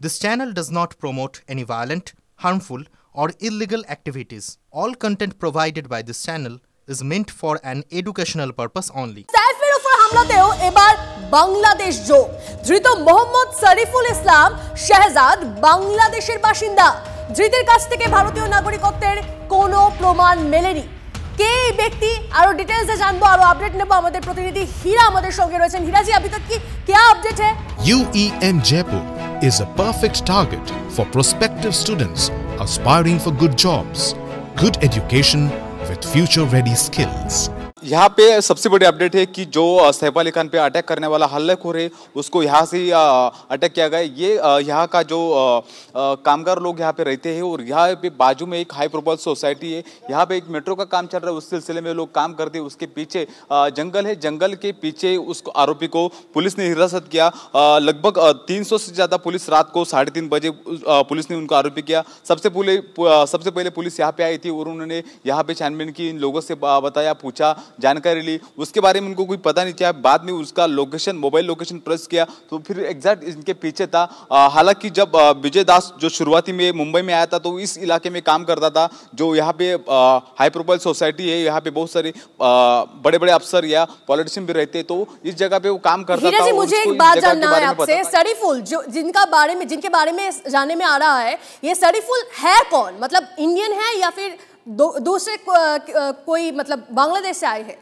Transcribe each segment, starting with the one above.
This channel does not promote any violent, harmful, or illegal activities. All content provided by this channel is meant for an educational purpose only. সাইফের উপর হামলাতেও এবার বাংলাদেশ যোগ। ধৃত মোহাম্মদ শরীফুল ইসলাম শাহজাদ বাংলাদেশের বাসিন্দা। ধৃতের কাছ থেকে ভারতীয় নাগরিকত্বের কোনো প্রমাণ মেলেনি। কে এই ব্যক্তি আরো ডিটেইলসে জানবো, আরো আপডেট নেব। আমাদের প্রতিনিধি হীরা আমাদের সঙ্গে রয়েছেন। হীরা জি, अभी तक की क्या अपडेट है? UEM Jaipur is a perfect target for prospective students aspiring for good jobs, good education with future-ready skills. यहाँ पे सबसे बड़ी अपडेट है कि जो सैफ अली खान पे अटैक करने वाला हल्लेखोर है उसको यहाँ से अटैक किया गया। ये यहाँ का जो कामगार लोग यहाँ पे रहते हैं और यहाँ पे बाजू में एक हाई प्रोफाइल सोसाइटी है। यहाँ पे एक मेट्रो का काम चल रहा है, उस सिलसिले में लोग काम करते हैं। उसके पीछे जंगल है, जंगल के पीछे उस आरोपी को पुलिस ने हिरासत किया। लगभग 300 से ज़्यादा पुलिस रात को 3:30 बजे पुलिस ने उनको आरोपी किया। सबसे पहले पुलिस यहाँ पे आई थी और उन्होंने यहाँ पे छानबीन की, इन लोगों से बताया, पूछा, जानकारी ली। उसके बारे में उनको कोई पता नहीं था। बाद में उसका लोकेशन, मोबाइल लोकेशन प्रेस किया तो फिर एग्जैक्ट इनके पीछे था। हालांकि जब विजय दास जो शुरुआती में मुंबई में आया था तो इस इलाके में काम करता था। जो यहाँ पे हाई प्रोफाइल सोसाइटी है, यहाँ पे बहुत सारे बड़े बड़े अफसर या पॉलिटिशियन भी रहते, तो इस जगह पे वो काम करता था। मुझे एक बात जानना है आपसे, शरीफुल जो जिनके बारे में जानने में आ रहा है, ये शरीफुल है कौन? मतलब इंडियन है या फिर दूसरे कोई मतलब बांग्लादेश से आए हैं?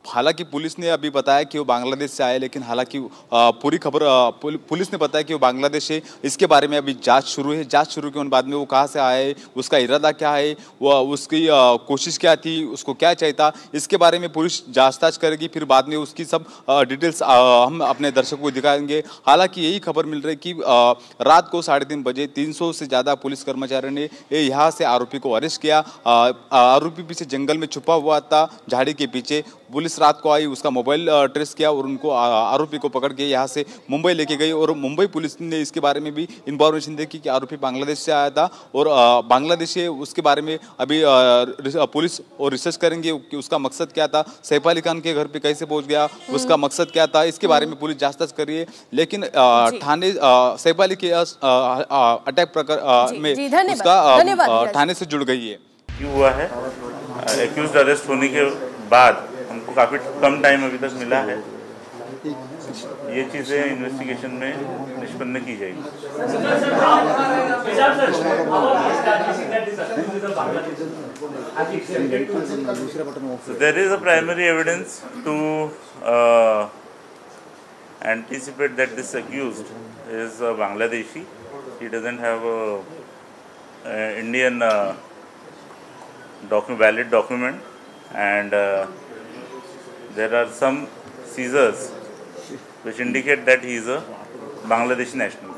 हालांकि पुलिस ने अभी बताया कि वो बांग्लादेश से आए, लेकिन हालांकि पूरी खबर पुलिस ने बताया कि वो बांग्लादेश है। इसके बारे में अभी जांच शुरू है। जांच शुरू के बाद में वो कहाँ से आए, उसका इरादा क्या है, वो उसकी कोशिश क्या थी, उसको क्या चाहिए था, इसके बारे में पुलिस जांच करेगी। फिर बाद में उसकी सब डिटेल्स हम अपने दर्शकों को दिखाएंगे। हालांकि यही खबर मिल रही है कि रात को 3:30 बजे 300 से ज़्यादा पुलिस कर्मचारियों ने यहाँ से आरोपी को अरेस्ट किया। आरोपी पीछे जंगल में छुपा हुआ था, झाड़ी के पीछे। पुलिस रात को आई, उसका मोबाइल ट्रेस किया और उनको आरोपी को पकड़ के यहाँ से मुंबई लेके गई। और मुंबई पुलिस ने इसके बारे में भी इंफॉर्मेशन दी कि आरोपी बांग्लादेश से आया था और बांग्लादेश से उसके बारे में अभी पुलिस और रिसर्च करेंगे कि उसका मकसद क्या था, सैफ अली खान के घर पे कैसे पहुंच गया, उसका मकसद क्या था, इसके बारे में पुलिस जांच कर रही है। लेकिन थाने सैफ अली के अटैक प्रकार में उसका थाने से जुड़ गई है। क्यों हुआ है? एक्यूज्ड अरेस्ट होने के बाद हमको काफ़ी कम टाइम अभी तक मिला है। ये चीज़ें इन्वेस्टिगेशन में निष्पन्न की जाएगी। So there is a primary evidence to anticipate that this accused is a Bangladeshi. He doesn't have a Indian valid document, and there are some seizures which indicate that he is a Bangladeshi national.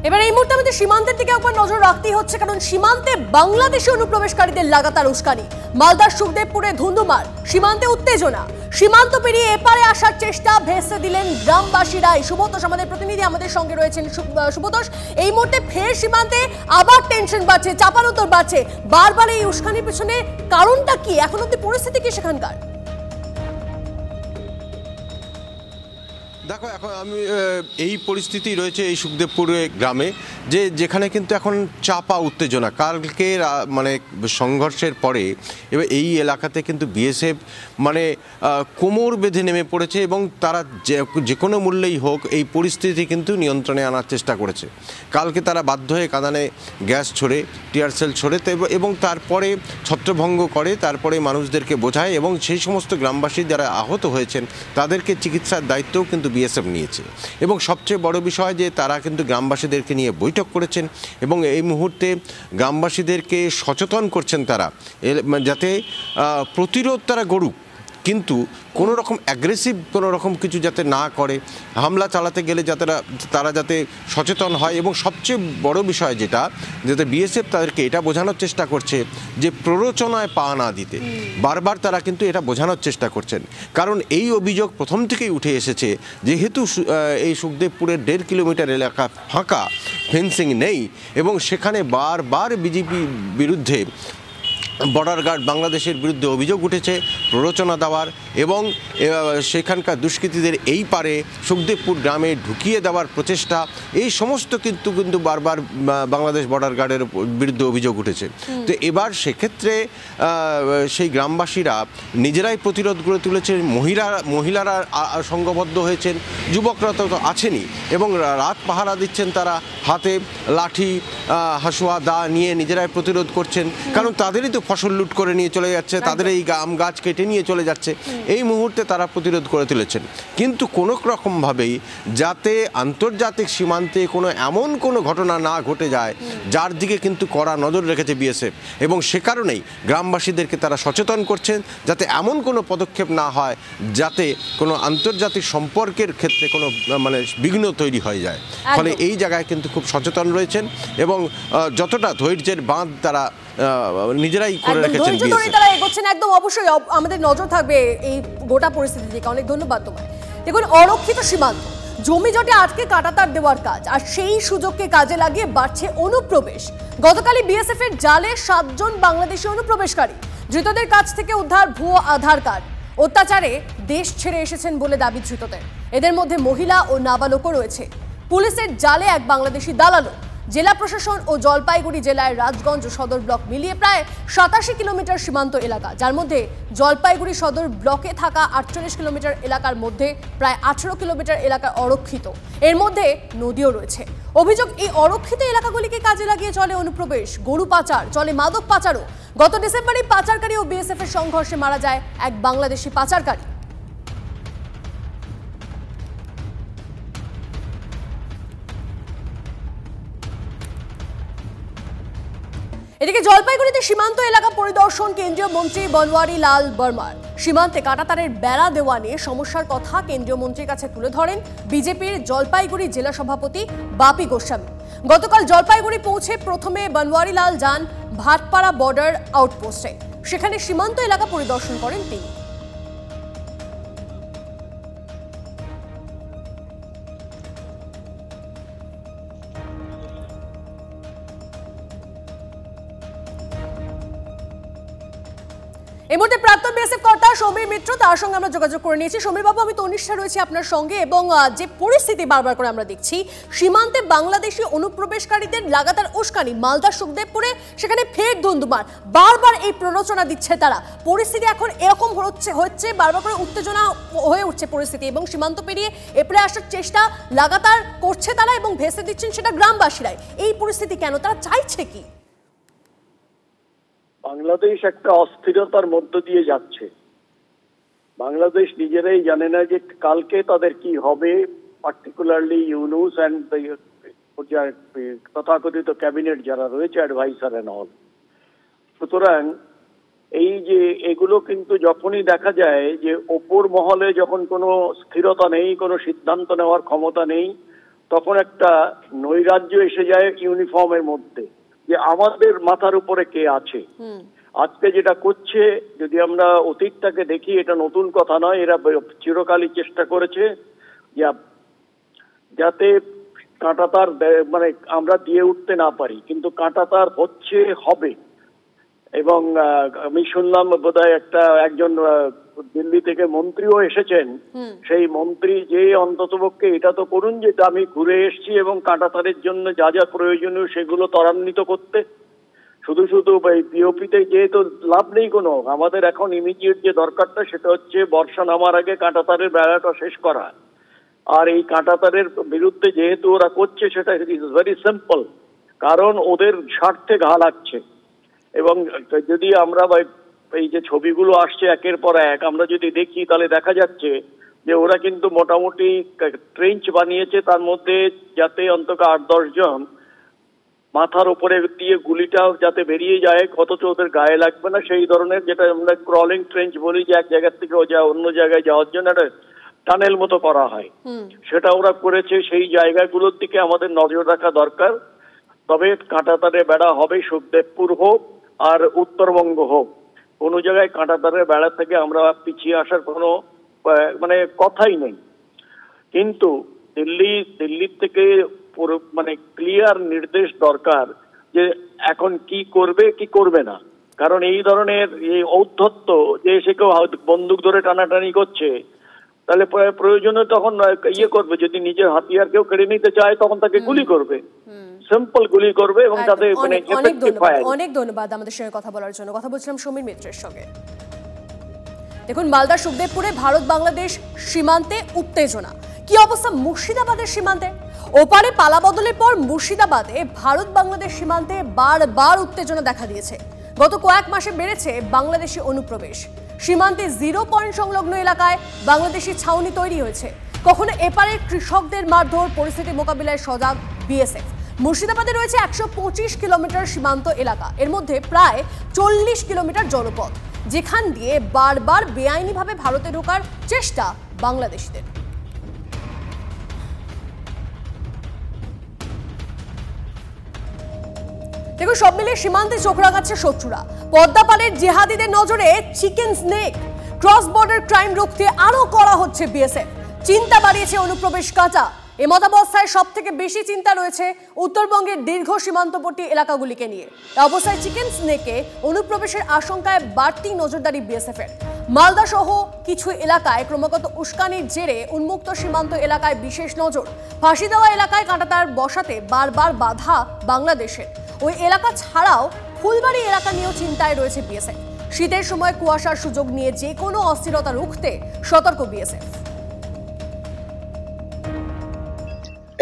এবার এই মুহূর্তে আমাদের সীমান্তের দিকে একবার নজর রাখতেই হচ্ছে, কারণ সীমান্তে বাংলাদেশি অনুপ্রবেশকারীদের লাগাতার উস্কানি। মালদার সুখদেবপুরে ধুন্ধুমার, সীমান্তে উত্তেজনা। সীমান্ত পেরিয়ে এপারে আসার চেষ্টা ভেস্তে দিলেন গ্রামবাসীরাই। সুব্রতোষ আমাদের প্রতিনিধি আমাদের সঙ্গে রয়েছেন। সুব্রতোষ, এই মুহূর্তে ফের সীমান্তে আবার টেনশন বাড়ছে, চাপানোতর বাড়ছে। বারবার এই উস্কানির পেছনে কারণটা কি? এখন অব্দি পরিস্থিতি কি সেখানকার? দেখো, এখন আমি এই পরিস্থিতি রয়েছে এই সুখদেবপুরে গ্রামে, যেখানে কিন্তু এখন চাপা উত্তেজনা। কালকে মানে সংঘর্ষের পরে এবার এই এলাকাতে কিন্তু বিএসএফ মানে কোমর বেঁধে নেমে পড়েছে এবং তারা যে কোনো মূল্যেই হোক এই পরিস্থিতি কিন্তু নিয়ন্ত্রণে আনার চেষ্টা করেছে। কালকে তারা বাধ্য হয়ে কাঁদানে গ্যাস ছোড়ে, টিয়ার সেল ছোড়ে এবং তারপরে ছত্রভঙ্গ করে, তারপরে মানুষদেরকে বোঝায় এবং সেই সমস্ত গ্রামবাসী যারা আহত হয়েছেন তাদেরকে চিকিৎসার দায়িত্বও কিন্তু বিএসএফ নিয়েছে। এবং সবচেয়ে বড় বিষয় যে তারা কিন্তু গ্রামবাসীদেরকে নিয়ে বৈঠক করেছেন এবং এই মুহূর্তে গ্রামবাসীদেরকে সচেতন করছেন তারা, যাতে প্রতিরোধ তারা গড়ুক, কিন্তু কোনো রকম অ্যাগ্রেসিভ কোনো রকম কিছু যাতে না করে, হামলা চালাতে গেলে যাতে তারা যাতে সচেতন হয়। এবং সবচেয়ে বড় বিষয় যেটা, যাতে বিএসএফ তাদেরকে এটা বোঝানোর চেষ্টা করছে যে প্ররোচনায় পা না দিতে। বারবার তারা কিন্তু এটা বোঝানোর চেষ্টা করছেন, কারণ এই অভিযোগ প্রথম থেকেই উঠে এসেছে। যেহেতু এই সুখদেবপুরের 1.5 কিলোমিটার এলাকা ফাঁকা, ফেন্সিং নেই এবং সেখানে বারবার বিজেপি বিরুদ্ধে বর্ডার গার্ড বাংলাদেশের বিরুদ্ধে অভিযোগ উঠেছে প্ররোচনা দেওয়ার এবং সেখানকার দুষ্কৃতীদের এই পারে সুখদেবপুর গ্রামে ঢুকিয়ে দেওয়ার প্রচেষ্টা, এই সমস্ত কিন্তু বারবার বাংলাদেশ বর্ডার গার্ডের বিরুদ্ধে অভিযোগ উঠেছে। তো এবার সেক্ষেত্রে সেই গ্রামবাসীরা নিজেরাই প্রতিরোধ গড়ে তুলেছে, মহিলারা সংঘবদ্ধ হয়েছেন, যুবকরা তো আছেনই এবং রাত পাহারা দিচ্ছেন, তারা হাতে লাঠি হাসুয়া দা নিয়ে নিজেরাই প্রতিরোধ করছেন, কারণ তাদেরই তো ফসল লুট করে নিয়ে চলে যাচ্ছে, তাদের এই আম গাছ কেটে নিয়ে চলে যাচ্ছে, এই মুহূর্তে তারা প্রতিরোধ করে তুলেছেন। কিন্তু কোনো রকমভাবেই যাতে আন্তর্জাতিক সীমান্তে এমন কোনো ঘটনা না ঘটে যায় যার দিকে কিন্তু কড়া নজর রেখেছে বিএসএফ, এবং সে কারণেই গ্রামবাসীদেরকে তারা সচেতন করছেন যাতে এমন কোনো পদক্ষেপ না হয় যাতে কোনো আন্তর্জাতিক সম্পর্কের ক্ষেত্রে কোনো বিঘ্ন তৈরি হয়ে যায়। ফলে এই জায়গায় কিন্তু খুব সচেতন রয়েছেন এবং যতটা ধৈর্যের বাঁধ তারা নিজেরাই করে রেখেছেন, তারা এগোচ্ছেন। একদম অবশ্যই আমাদের নজর থাকবে এই গোটা পরিস্থিতি দিকে। অনেক ধন্যবাদ তোমায়। দেখুন, অরক্ষিত সীমান্ত, জমি জটে আটকে কাঁটাতার দেওয়ার কাজ, আর সেই সুযোগকে কাজে লাগিয়ে বাড়ছে অনুপ্রবেশ। গতকালই বিএসএফ এর জালে 7 জন বাংলাদেশি অনুপ্রবেশকারী, ধৃতদের কাছ থেকে উদ্ধার ভুয়ো আধার কার্ড। অত্যাচারে দেশ ছেড়ে এসেছেন বলে দাবি ধৃতদের। এদের মধ্যে মহিলা ও নাবালকও রয়েছে। পুলিশের জালে এক বাংলাদেশি দালালও। জেলা প্রশাসন ও জলপাইগুড়ি জেলায় রাজগঞ্জ সদর ব্লক মিলিয়ে প্রায় 87 কিলোমিটার সীমান্ত এলাকা, যার মধ্যে জলপাইগুড়ি সদর ব্লকে থাকা 48 কিলোমিটার এলাকার মধ্যে প্রায় 18 কিলোমিটার এলাকা অরক্ষিত। এর মধ্যে নদীও রয়েছে। অভিযোগ, এই অরক্ষিত এলাকাগুলিকে কাজে লাগিয়ে চলে অনুপ্রবেশ, গরু পাচার, চলে মাদক পাচারও। গত ডিসেম্বরে পাচারকারী ও বিএসএফ এর সংঘর্ষে মারা যায় এক বাংলাদেশি পাচারকারী। এদিকে জলপাইগুড়িতে সীমান্ত এলাকা পরিদর্শন কেন্দ্রীয় মন্ত্রী বনওয়ারি লাল বর্মার। সীমান্তে কাঁটাতারের বেড়া দেওয়া নিয়ে সমস্যার কথা কেন্দ্রীয় মন্ত্রীর কাছে তুলে ধরেন বিজেপির জলপাইগুড়ি জেলা সভাপতি বাপি গোস্বামী। গতকাল জলপাইগুড়ি পৌঁছে প্রথমে বনওয়ারি লাল যান ভাটপাড়া বর্ডার আউটপোস্টে। সেখানে সীমান্ত এলাকা পরিদর্শন করেন তিনি। এই মুহূর্তে প্রাক্তন বিএসএফ কর্তা সমীর মিত্র, তার সঙ্গে আমরা যোগাযোগ করে নিয়েছি। সমীর বাবু, আমি তনিষ্ঠা রয়েছি আপনার সঙ্গে, এবং যে পরিস্থিতি বারবার করে আমরা দেখছি, সীমান্তে বাংলাদেশি অনুপ্রবেশকারীদের লাগাতার উস্কানি, মালদা সুখদেবপুরে সেখানে ফের ধুন্ধুমার, বারবার এই প্ররোচনা দিচ্ছে তারা। পরিস্থিতি এখন এরকম হচ্ছে, বারবার করে উত্তেজনা হয়ে উঠছে পরিস্থিতি, এবং সীমান্ত পেরিয়ে এপারে আসার চেষ্টা লাগাতার করছে তারা, এবং ভেসে দিচ্ছেন সেটা গ্রামবাসীরাই। এই পরিস্থিতি কেন, তারা চাইছে কি? বাংলাদেশ একটা অস্থিরতার মধ্য দিয়ে যাচ্ছে। বাংলাদেশ নিজেরাই জানে না যে কালকে তাদের কি হবে, পার্টিকুলারলি ইউনুস অ্যান্ড তথাকথিত ক্যাবিনেট যারা রয়েছে, অ্যাডভাইসার এন্ড অল। সুতরাং এই যে এগুলো কিন্তু যখনই দেখা যায় যে ওপর মহলে যখন কোনো স্থিরতা নেই, কোনো সিদ্ধান্ত নেওয়ার ক্ষমতা নেই, তখন একটা নৈরাজ্য এসে যায় ইউনিফর্মের মধ্যে, যে আমাদের মাথার উপরে কে আছে। আজকে যেটা করছে, যদি আমরা অতীতটাকে দেখি, এটা নতুন কথা নয়, এরা চিরকালই চেষ্টা করেছে যাতে কাঁটাতার আমরা দিয়ে উঠতে না পারি, কিন্তু কাঁটাতার হবে। এবং আমি শুনলাম বোধহয় একজন দিল্লি থেকে মন্ত্রীও এসেছেন, সেই মন্ত্রী যে অন্ততপক্ষে এটা তো করুন যে আমি ঘুরে এসেছি এবং কাঁটাতারের জন্য যা যা প্রয়োজনীয় সেগুলো ত্বরান্বিত করতে। শুধু শুধু পিওপিতে যেহেতু লাভ নেই কোনো, আমাদের এখন ইমিডিয়েট যে দরকারটা সেটা হচ্ছে বর্ষা নামার আগে কাঁটাতারের বেড়াটা শেষ করা। আর এই কাঁটাতারের বিরুদ্ধে যেহেতু ওরা করছে, সেটা ইজ ভেরি সিম্পল, কারণ ওদের স্বার্থে ঘা লাগছে। এবং যদি আমরা এই যে ছবিগুলো আসছে একের পর এক আমরা যদি দেখি, তাহলে দেখা যাচ্ছে যে ওরা কিন্তু মোটামুটি ট্রেঞ্চ বানিয়েছে, তার মধ্যে যাতে অন্তত 8-10 জন মাথার উপরে দিয়ে গুলিটাও যাতে বেরিয়ে যায়, অথচ ওদের গায়ে লাগবে না, সেই ধরনের, যেটা আমরা ক্রলিং ট্রেঞ্চ বলি, যে এক জায়গা থেকে অন্য জায়গায় যাওয়ার জন্য একটা টানেল মতো করা হয়, সেটা ওরা করেছে। সেই জায়গাগুলোর দিকে আমাদের নজর রাখা দরকার। তবে কাঁটাতারের বেড়া হবে, সুখদেবপুর হোক আর উত্তরবঙ্গ হোক, কোনো জায়গায় কাঁটাতারের বেড়া থেকে আমরা পিছিয়ে আসার কোনো কথাই নেই। কিন্তু দিল্লির থেকে ক্লিয়ার নির্দেশ দরকার যে এখন কি করবে কি করবে না। কারণ এই ধরনের এই ঔদ্ধত্য যে সে কেউ বন্দুক ধরে টানাটানি করছে, তাহলে প্রয়োজনে তখন ইয়ে করবে, যদি নিজের হাতিয়ার কেউ কেড়ে নিতে চায় তখন তাকে গুলি করবে, সিম্পল গুলি করবে এবং তাতে মানে এফেক্টিভ ফায়ার। অনেক ধন্যবাদ আমাদের সঙ্গে কথা বলার জন্য। কথা বলছিলাম সমীর মিত্রের সঙ্গে। দেখুন, মালদার সুখদেবপুরে ভারত বাংলাদেশ সীমান্তে উত্তেজনা। কি অবস্থা মুর্শিদাবাদের সীমান্তে? ওপারে পালাবদলের পর মুর্শিদাবাদে ভারত বাংলাদেশ সীমান্তে বারবার উত্তেজনা দেখা দিয়েছে। গত কয়েক মাসে বেড়েছে বাংলাদেশি অনুপ্রবেশ। সীমান্তে 0 পয়েন্ট সংলগ্ন এলাকায় বাংলাদেশি ছাউনি তৈরি হয়েছে। কখনো এপারের কৃষকদের মারধর, পরিস্থিতি মোকাবিলায় সজাগ বিএসএফ। মুর্শিদাবাদে রয়েছে 125 কিলোমিটার সীমান্ত এলাকা, এর মধ্যে প্রায় 40 কিলোমিটার জলপথ, যেখান দিয়ে বারবার বেআইনিভাবে ভারতে ঢোকার চেষ্টা বাংলাদেশিদের। দেখো, সব মিলিয়ে সীমান্তে চোখ রাখাচ্ছে শত্রুরা। পদ্মাপাড়ের জেহাদিদের নজরে chicken snake. Cross border crime রুখতে আরো করা হচ্ছে বিএসএফ। চিন্তা বাড়িয়েছে অনুপ্রবেশ কাঁচা। এমতাবস্থায় সব থেকে বেশি চিন্তা রয়েছে উত্তরবঙ্গের দীর্ঘ সীমান্তবর্তী এলাকাগুলিকে নিয়ে। এই অবস্থায় চিকেন স্নেকে অনুপ্রবেশের আশঙ্কায় বাড়তি নজরদারি বিএসএফের। মালদা সহ কিছু এলাকায় ক্রমাগত উস্কানির জেরে উন্মুক্ত সীমান্ত এলাকায় বিশেষ নজর। ফাঁসি দেওয়া এলাকায় কাঁটাতার বসাতে বারবার বাধা বাংলাদেশের। ওই এলাকা ছাড়াও ফুলবাড়ি এলাকা নিয়েও চিন্তায় রয়েছে বিএসএফ। শীতের সময় কুয়াশার সুযোগ নিয়ে যে কোনো অস্থিরতা রুখতে সতর্ক বিএসএফ।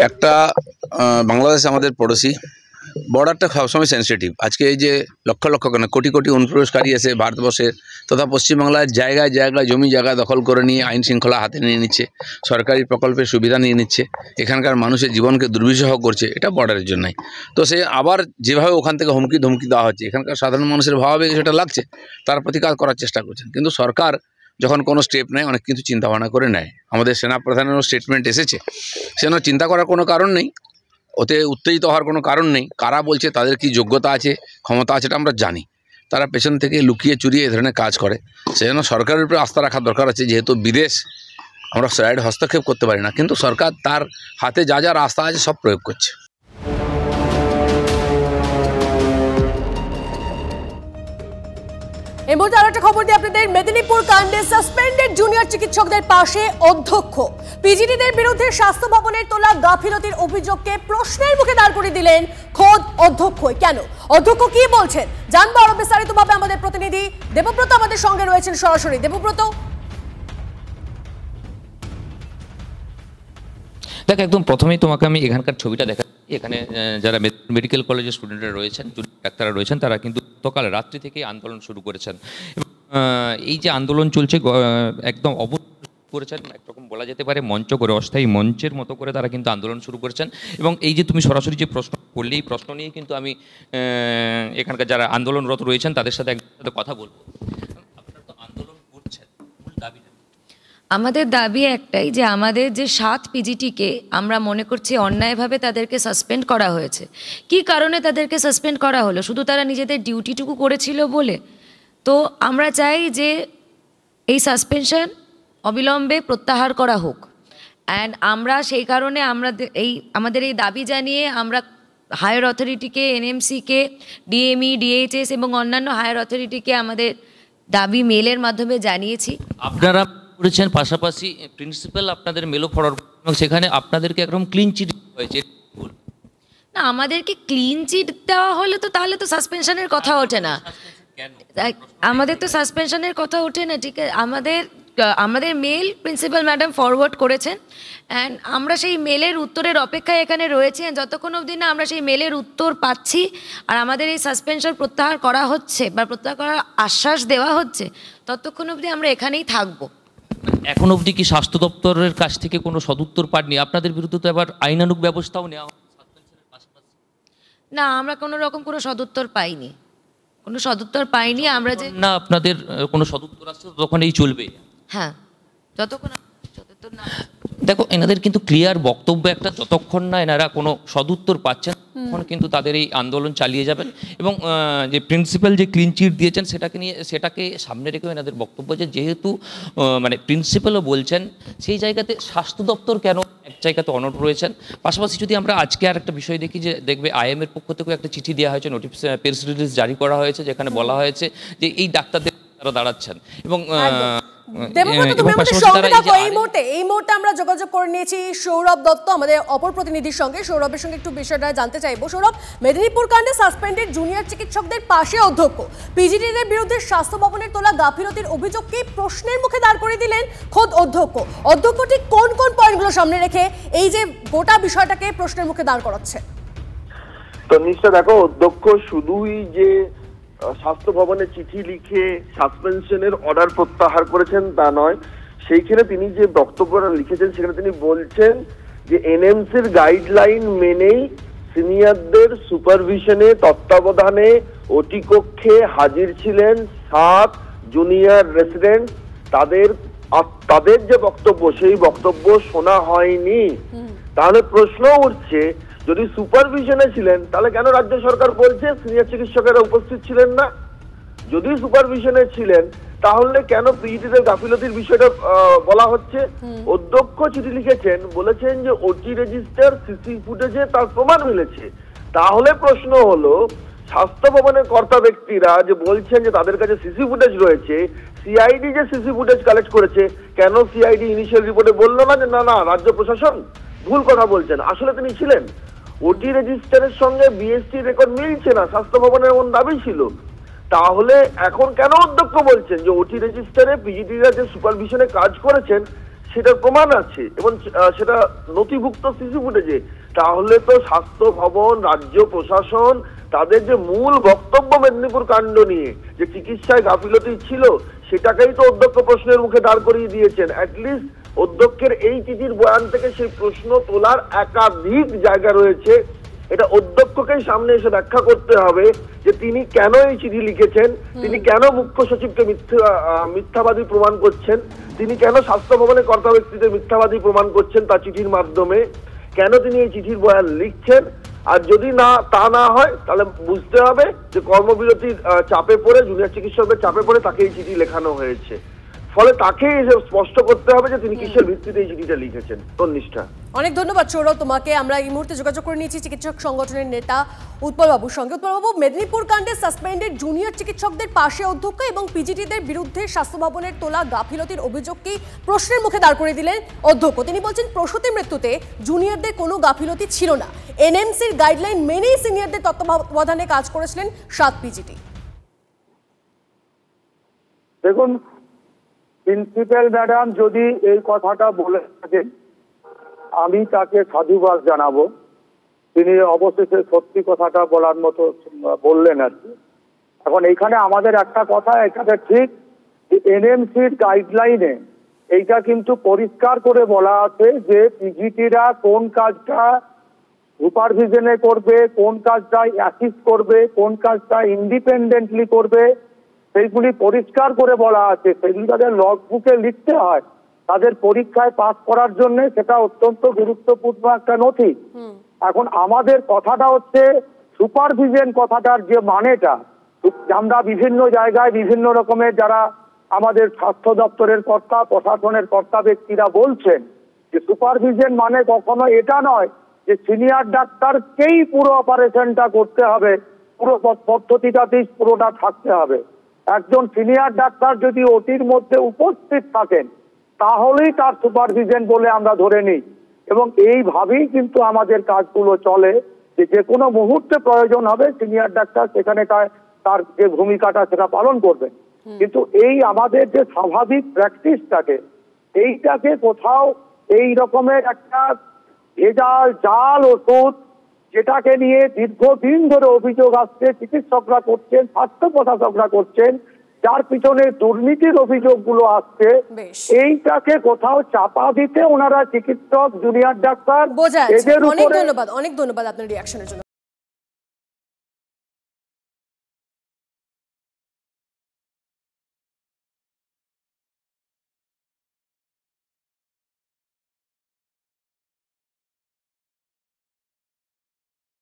একটা বাংলাদেশ আমাদের পড়োশি, বর্ডারটা সবসময় সেন্সিটিভ। আজকে এই যে লক্ষ লক্ষ কেন কোটি কোটি অনুপ্রবেশকারী এসে ভারতবর্ষের তথা পশ্চিমবাংলার জায়গায় জায়গায় জমি জায়গা দখল করে নিয়ে আইন শৃঙ্খলা হাতে নিয়ে নিচ্ছে, সরকারি প্রকল্পের সুবিধা নিয়ে নিচ্ছে, এখানকার মানুষের জীবনকে দুর্বিষহ করছে, এটা বর্ডারের জন্যই। তো সে আবার যেভাবে ওখান থেকে হুমকি ধমকি দেওয়া হচ্ছে, এখানকার সাধারণ মানুষের ভাবাবেগে সেটা লাগছে, তার প্রতিকার করার চেষ্টা করছেন। কিন্তু সরকার যখন কোনো স্টেপ নেয় অনেক কিছু চিন্তাভাবনা করে নেয়। আমাদের সেনাপ্রধানেরও স্টেটমেন্ট এসেছে, সেজন্য চিন্তা করার কোনো কারণ নেই, ওতে উত্তেজিত হওয়ার কোনো কারণ নেই। কারা বলছে, তাদের কি যোগ্যতা আছে, ক্ষমতা আছে, এটা আমরা জানি। তারা পেছন থেকে লুকিয়ে চুরিয়ে এ ধরনের কাজ করে, সেজন্য সরকারের উপরে আস্থা রাখার দরকার আছে। যেহেতু বিদেশ, আমরা সাইড হস্তক্ষেপ করতে পারি না, কিন্তু সরকার তার হাতে যা যা রাস্তা আছে সব প্রয়োগ করছে। এই মুহূর্তে আরো একটা খবর দিই আপনাদের। মেদিনীপুর কাণ্ডে সাসপেন্ডেড জুনিয়র চিকিৎসকদের পাশে অধ্যক্ষ। পিজিটিদের বিরুদ্ধে স্বাস্থ্য ভবনের তোলা গাফিলতির অভিযোগকে প্রশ্নের মুখে দাঁড় করে দিলেন খোদ অধ্যক্ষই। কেন, অধ্যক্ষ কি বলছেন জানবো আরো বিস্তারিতভাবে। আমাদের প্রতিনিধি দেবব্রত আমাদের সঙ্গে রয়েছেন সরাসরি। দেবব্রত, দেখ, একদম প্রথমেই তোমাকে আমি এখানকার ছবিটা দেখা। এখানে যারা মেডিকেল কলেজের স্টুডেন্টরা রয়েছেন, ডাক্তাররা রয়েছেন, তারা কিন্তু গতকাল রাত্রি থেকেই আন্দোলন শুরু করেছেন। এই যে আন্দোলন চলছে একদম করেছেন, একরকম বলা যেতে পারে মঞ্চ করে, অস্থায়ী মঞ্চের মতো করে তারা কিন্তু আন্দোলন শুরু করেছেন। এবং এই যে তুমি সরাসরি যে প্রশ্ন করলে, এই প্রশ্ন নিয়ে কিন্তু আমি এখানকার যারা আন্দোলনরত রয়েছেন তাদের সাথে কথা বলবো। আপনারা তো আন্দোলন করছেন, মূল দাবি আমাদের দাবি একটাই যে আমাদের যে 7 পিজিটিকে আমরা মনে করছি অন্যায়ভাবে তাদেরকে সাসপেন্ড করা হয়েছে। কি কারণে তাদেরকে সাসপেন্ড করা হলো? শুধু তারা নিজেদের ডিউটিটুকু করেছিল বলে? তো আমরা চাই যে এই সাসপেনশন অবিলম্বে প্রত্যাহার করা হোক। অ্যান্ড আমরা সেই কারণে আমাদের এই দাবি জানিয়ে আমরা হায়ার অথরিটিকে, এনএমসিকে, ডিএমই, ডিএইচএস এবং অন্যান্য হায়ার অথরিটিকে আমাদের দাবি মেলের মাধ্যমে জানিয়েছি। আপনারা করেছেন, পাশাপাশি প্রিন্সিপাল আপনাদের মেলও ফরওয়ার্ড, এবং সেখানে আপনাদেরকে একদম ক্লিন চিট হয়েছে। না, আমাদেরকে ক্লিন চিট দেওয়া হলে তো তাহলে তো সাসপেনশনের কথা ওঠে না। আমাদের তো সাসপেনশনের কথা ওঠে না। ঠিক আছে, আমাদের মেল প্রিন্সিপাল ম্যাডাম ফরওয়ার্ড করেছেন, অ্যান্ড আমরা সেই মেলের উত্তরের অপেক্ষায় এখানে রয়েছি। যতক্ষণ অবধি না আমরা সেই মেলের উত্তর পাচ্ছি আর আমাদের এই সাসপেনশন প্রত্যাহার করা হচ্ছে বা প্রত্যাহার করার আশ্বাস দেওয়া হচ্ছে, ততক্ষণ অবধি আমরা এখানেই থাকবো। এখন অবধি কি স্বাস্থ্য দপ্তরের কাছ থেকে কোনো সদুত্তর পাননি? আপনাদের বিরুদ্ধে তো এবার আইনানুগ ব্যবস্থাও নেওয়া। না, আমরা কোনো রকম কোনো সদুত্তর পাইনি, কোনো সদুত্তর পাইনি। আমরা যে না, আপনাদের কোনো সদুত্তর আসছে তখন এই চলবে। হ্যাঁ, যতক্ষণ সদুত্তর না। দেখো, এনাদের কিন্তু ক্লিয়ার বক্তব্য একটা, যতক্ষণ না এনারা কোনো সদুত্তর পাচ্ছেন তখন কিন্তু তাদের এই আন্দোলন চালিয়ে যাবেন। এবং যে প্রিন্সিপাল যে ক্লিন চিট দিয়েছেন সেটাকে সামনে রেখেও এনাদের বক্তব্য যে যেহেতু মানে প্রিন্সিপালও বলছেন, সেই জায়গাতে স্বাস্থ্য দপ্তর কেন এক জায়গাতে অনড় রয়েছেন। পাশাপাশি যদি আমরা আজকে আর একটা বিষয় দেখি, যে দেখবে আইএমের পক্ষ থেকেও একটা চিঠি দেওয়া হয়েছে, প্রেস রিলিজ জারি করা হয়েছে, যেখানে বলা হয়েছে যে এই ডাক্তারদের তারা দাঁড়াচ্ছেন এবং এই মুহূর্তে আমরা যোগাযোগ করে নিয়েছি সৌরভ দত্ত আমাদের অপর প্রতিনিধির সঙ্গে। সৌরভের সঙ্গে একটু বিষয়টা জানতে চাইবো। সৌরভ, মেদিনীপুর কাণ্ডে সাসপেন্ডেড জুনিয়র চিকিৎসকদের পাশে অধ্যক্ষ, পিজিটিদের বিরুদ্ধে স্বাস্থ্য ভবনের তোলা গাফিলতির অভিযোগকে প্রশ্নের মুখে দাঁড় করে দিলেন খোদ অধ্যক্ষ। অধ্যক্ষ ঠিক কোন কোন পয়েন্টগুলো সামনে রেখে এই যে গোটা বিষয়টাকে প্রশ্নের মুখে দাঁড় করাচ্ছে? তো নিশ্চয় দেখো, অধ্যক্ষ শুধুই যে স্বাস্থ্য ভবনে চিঠি লিখে সাসপেনশনের অর্ডার প্রত্যাহার করেছেন তা নয়, সেইখানে তিনি যে বক্তব্যটা লিখেছেন সেখানে তিনি বলছেন যে এনএমসির গাইডলাইন মেনেই সিনিয়রদের সুপারভিশনে তত্ত্বাবধানে ওটি কক্ষে হাজির ছিলেন 7 জুনিয়র রেসিডেন্ট। তাদের যে বক্তব্য সেই বক্তব্য শোনা হয়নি। তাহলে প্রশ্ন উঠছে, যদি সুপারভিশনে ছিলেন তাহলে কেন রাজ্য সরকার বলছে সিনিয়র চিকিৎসকেরা উপস্থিত ছিলেন না? যদি সুপারভিশনে ছিলেন তাহলে কেন পিজিটিদের গাফিলতির বিষয়টা বলা হচ্ছে? অধ্যক্ষ চিঠি লিখেছেন, বলেছেন যে ওটি রেজিস্টার সিসি ফুটেজে তার প্রমাণ মিলেছে। তাহলে প্রশ্ন হলো, স্বাস্থ্য ভবনের কর্তা ব্যক্তিরা যে বলছেন যে তাদের কাছে সিসি ফুটেজ রয়েছে, সিআইডি যে সিসি ফুটেজ কালেক্ট করেছে, কেন সিআইডি ইনিশিয়াল রিপোর্টে বললো না যে না না রাজ্য প্রশাসন ভুল কথা বলছেন, আসলে তিনি ছিলেন? ওটি রেজিস্টারের সঙ্গে বিএসটি রেকর্ড মিলছে না, স্বাস্থ্য ভবনের এমন দাবি ছিল। তাহলে এখন কেন অধ্যক্ষ বলছেন যে ওটি রেজিস্টারে পিজিটিরা যে সুপারভিশনে কাজ করেছেন সেটার প্রমাণ আছে এবং সেটা নথিভুক্ত সিসি ফুটেজে? তাহলে তো স্বাস্থ্য ভবন, রাজ্য প্রশাসন তাদের যে মূল বক্তব্য মেদিনীপুর কাণ্ড নিয়ে যে চিকিৎসায় গাফিলতি ছিল সেটাকেই তো অধ্যক্ষ প্রশ্নের মুখে দাঁড় করিয়ে দিয়েছেন। অ্যাটলিস্ট অধ্যক্ষের এই চিঠির বয়ান থেকে সেই প্রশ্ন তোলার একাধিক জায়গা রয়েছে। এটা অধ্যক্ষকেই সামনে এসে ব্যাখ্যা করতে হবে যে তিনি কেন এই চিঠি লিখেছেন, তিনি কেন মুখ্য সচিবকে মিথ্যাবাদী প্রমাণ করছেন, তিনি কেন স্বাস্থ্য ভবনের কর্তা ব্যক্তিদের মিথ্যাবাদী প্রমাণ করছেন তার চিঠির মাধ্যমে, কেন তিনি এই চিঠির বয়ান লিখছেন। আর যদি তা না হয় তাহলে বুঝতে হবে যে কর্মবিরতির চাপে পড়ে, জুনিয়র চিকিৎসকদের চাপে পড়ে তাকে এই চিঠি লেখানো হয়েছে। ফলে তাকে স্পষ্ট করতে হবে যে তিনি কিসের ভিত্তিতে এই চিঠিটা লিখেছেন। তন্নিষ্ঠা, অনেক ধন্যবাদ সৌরভ তোমাকে। আমরা এই মুহূর্তে যোগাযোগ করে নিয়েছি চিকিৎসক সংগঠনের নেতা উৎপল বাবুর সঙ্গে। উৎপল বাবু, মেদিনীপুর কাণ্ডে সাসপেন্ডেড জুনিয়র চিকিৎসকদের পাশে অধ্যক্ষ এবং পিজিটিদের বিরুদ্ধে স্বাস্থ্য ভবনের তোলা গাফিলতির অভিযোগকেই প্রশ্নের মুখে দাঁড় করে দিলেন অধ্যক্ষ। তিনি বলছেন প্রসূতি মৃত্যুতে জুনিয়রদের কোনো গাফিলতি ছিল না, এনএমসির গাইডলাইন মেনেই সিনিয়রদের তত্ত্বাবধানে কাজ করেছিলেন 7 পিজিটি। দেখুন, প্রিন্সিপাল ম্যাডাম যদি এই কথাটা বলে থাকেন আমি তাকে সাধুবাদ জানাবো। তিনি অবশেষে সত্যি কথাটা বলার মতো বললেন আর কি। এখন এইখানে আমাদের একটা কথা এখানে ঠিক, এনএমসির গাইডলাইনে এইটা কিন্তু পরিষ্কার করে বলা আছে যে পিজিটিরা কোন কাজটা সুপারভিশনে করবে, কোন কাজটা অ্যাসিস্ট করবে, কোন কাজটা ইন্ডিপেন্ডেন্টলি করবে, সেইগুলি পরিষ্কার করে বলা আছে। সেগুলি তাদের লগ বুকে লিখতে হয় তাদের পরীক্ষায় পাস করার জন্য। সেটা অত্যন্ত গুরুত্বপূর্ণ একটা নথি। এখন আমাদের কথাটা হচ্ছে সুপারভিশন কথাটার যে মানেটা, আমরা বিভিন্ন জায়গায় বিভিন্ন রকমের যারা আমাদের স্বাস্থ্য দপ্তরের কর্তা, প্রশাসনের কর্তা ব্যক্তিরা বলছেন যে সুপারভিশন মানে কখনো এটা নয় যে সিনিয়র ডাক্তারকেই পুরো অপারেশনটা করতে হবে, পুরো পদ্ধতিটাতেই পুরোটা থাকতে হবে। একজন সিনিয়র ডাক্তার যদি ওটির মধ্যে উপস্থিত থাকেন তাহলেই তার সুপারভিশন বলে আমরা ধরে নিই। এবং এইভাবেই কিন্তু আমাদের কাজগুলো চলে, যে কোনো মুহূর্তে প্রয়োজন হবে সিনিয়র ডাক্তার সেখানে তার যে ভূমিকাটা সেটা পালন করবে। কিন্তু এই আমাদের যে স্বাভাবিক প্র্যাকটিসটাকে, এইটাকে কোথাও এই রকমের একটা ভেজাল জাল ওষুধ যেটাকে নিয়ে দীর্ঘদিন ধরে অভিযোগ আসছে, চিকিৎসকরা করছেন, স্বাস্থ্য প্রশাসকরা করছেন, যার পিছনে দুর্নীতির অভিযোগগুলো আসছে, এইটাকে কোথাও চাপা দিতে ওনারা চিকিৎসক, জুনিয়র ডাক্তার, এদের উপরে। অনেক ধন্যবাদ আপনার রিঅ্যাকশনের জন্য।